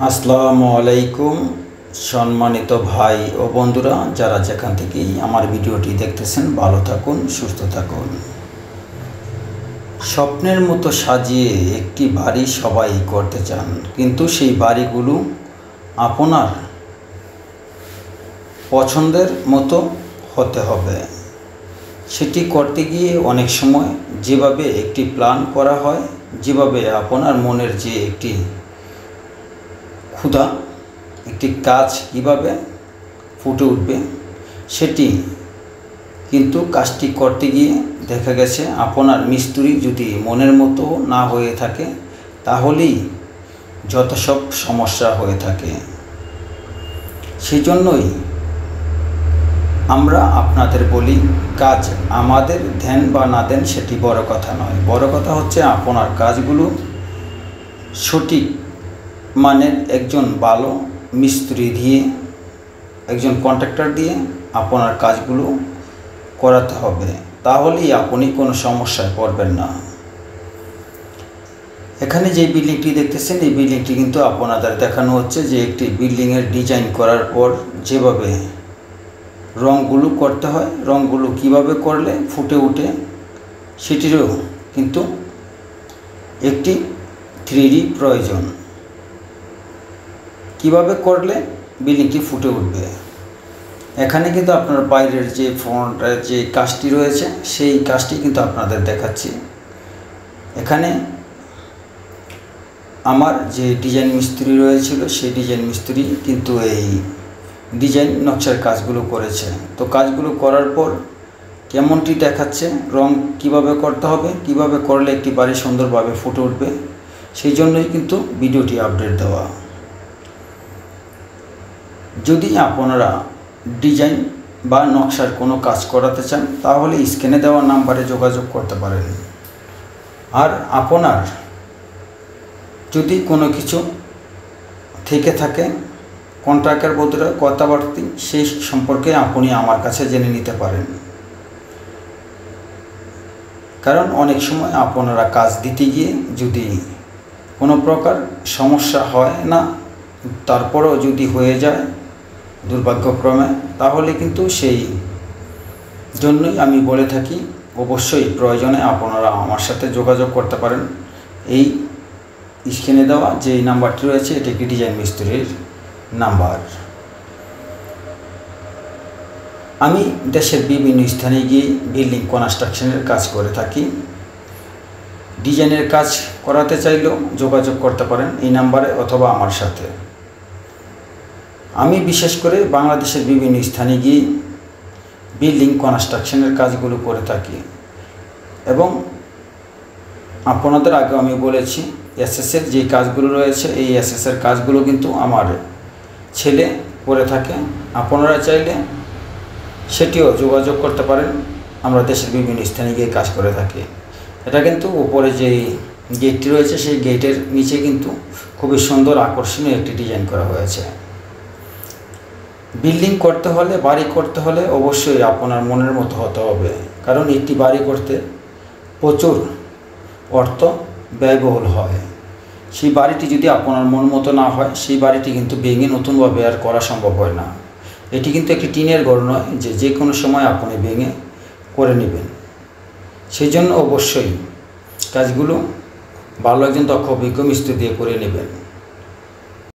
আসসালামু আলাইকুম সম্মানিত ভাই ও বন্ধুরা, যারা যেখান থেকেই আমার ভিডিওটি দেখতেছেন, ভালো থাকুন, সুস্থ থাকুন। স্বপ্নের মতো সাজিয়ে একটি বাড়ি সবাই করতে চান, কিন্তু সেই বাড়িগুলো আপনার পছন্দের মতো হতে হবে। সেটি করতে গিয়ে অনেক সময় যেভাবে একটি প্ল্যান করা হয়, যেভাবে আপনার মনের যে একটি ক্ষুধা, একটি কাজ কীভাবে ফুটে উঠবে, সেটি কিন্তু কাজটি করতে গিয়ে দেখা গেছে আপনার মিস্ত্রি যদি মনের মতো না হয়ে থাকে, তাহলেই যত সব সমস্যা হয়ে থাকে। সেই জন্যই আমরা আপনাদের বলি, কাজ আমাদের দেন বা না দেন সেটি বড় কথা নয়। বড় কথা হচ্ছে আপনার কাজগুলো সঠিক মানের একজন ভালো মিস্ত্রি দিয়ে, একজন কন্ট্রাক্টর দিয়ে আপনার কাজগুলো করাতে হবে, তাহলেই আপনি কোনো সমস্যায় পড়বেন না। এখানে যে বিল্ডিংটি দেখতেছেন, এই বিল্ডিংটি কিন্তু আপনাদের দেখানো হচ্ছে যে একটি বিল্ডিংয়ের ডিজাইন করার পর যেভাবে রঙগুলো করতে হয়, রঙগুলো কিভাবে করলে ফুটে ওঠে, সেটিরও কিন্তু একটি 3D প্রয়োজন। কিভাবে করলে বিল্ডিংটি ফুটে উঠবে, এখানে কিন্তু আপনার বাইরের যে ফ্রন্টের যে কাজটি রয়েছে, সেই কাজটি কিন্তু আপনাদের দেখাচ্ছি। এখানে আমার যে ডিজাইন মিস্ত্রি রয়েছিল, সেই ডিজাইন মিস্ত্রি কিন্তু এই ডিজাইন নকশার কাজগুলো করেছে। তো কাজগুলো করার পর কেমনটি দেখাচ্ছে, রং কিভাবে করতে হবে, কিভাবে করলে একটি বাড়ি সুন্দরভাবে ফুটে উঠবে, সেই জন্যই কিন্তু ভিডিওটি আপডেট দেওয়া। যদি আপনারা ডিজাইন বা নকশার কোনো কাজ করাতে চান, তাহলে স্ক্রিনে দেওয়া নাম্বারে যোগাযোগ করতে পারেন। আর আপনার যদি কোনো কিছু থেকে থাকে কন্ট্রাক্টের বদলে কথাবার্তা, সেই সম্পর্কে আপনি আমার কাছে জেনে নিতে পারেন। কারণ অনেক সময় আপনারা কাজ দিতে গিয়ে যদি কোনো প্রকার সমস্যা হয় না, তারপরেও যদি হয়ে যায় দুর্ভাগ্যক্রমে, তাহলে কিন্তু সেই জন্যই আমি বলে থাকি, অবশ্যই প্রয়োজনে আপনারা আমার সাথে যোগাযোগ করতে পারেন। এই স্ক্রিনে দেওয়া যে নাম্বারটি রয়েছে, এটি একটি ডিজাইন মিস্ত্রির নাম্বার। আমি দেশের বিভিন্ন স্থানে গিয়ে বিল্ডিং কনস্ট্রাকশনের কাজ করে থাকি। ডিজাইনের কাজ করাতে চাইলেও যোগাযোগ করতে পারেন এই নাম্বারে অথবা আমার সাথে। আমি বিশেষ করে বাংলাদেশের বিভিন্ন স্থানে গিয়ে বিল্ডিং কনস্ট্রাকশনের কাজগুলো করে থাকি। এবং আপনাদের আগে আমি বলেছি, এসএসের যে কাজগুলো রয়েছে, এই এসএসের কাজগুলো কিন্তু আমার ছেলে করে থাকে। আপনারা চাইলে সেটিও যোগাযোগ করতে পারেন। আমরা দেশের বিভিন্ন স্থানে গিয়ে কাজ করে থাকি। এটা কিন্তু উপরে যে গেটটি রয়েছে, সেই গেটের নিচে কিন্তু খুবই সুন্দর আকর্ষণীয় একটি ডিজাইন করা হয়েছে। বিল্ডিং করতে হলে, বাড়ি করতে হলে অবশ্যই আপনার মনের মতো হতে হবে। কারণ একটি বাড়ি করতে প্রচুর অর্থ ব্যয়বহুল হয়। সেই বাড়িটি যদি আপনার মন মতো না হয়, সেই বাড়িটি কিন্তু ভেঙে নতুনভাবে আর করা সম্ভব হয় না। এটি কিন্তু একটি টিনের ঘর নয় যে যে কোনো সময় আপনি ভেঙে করে নেবেন। সেই জন্য অবশ্যই কাজগুলো ভালো একজন দক্ষ অভিজ্ঞ মিস্ত্রি দিয়ে করে নেবেন।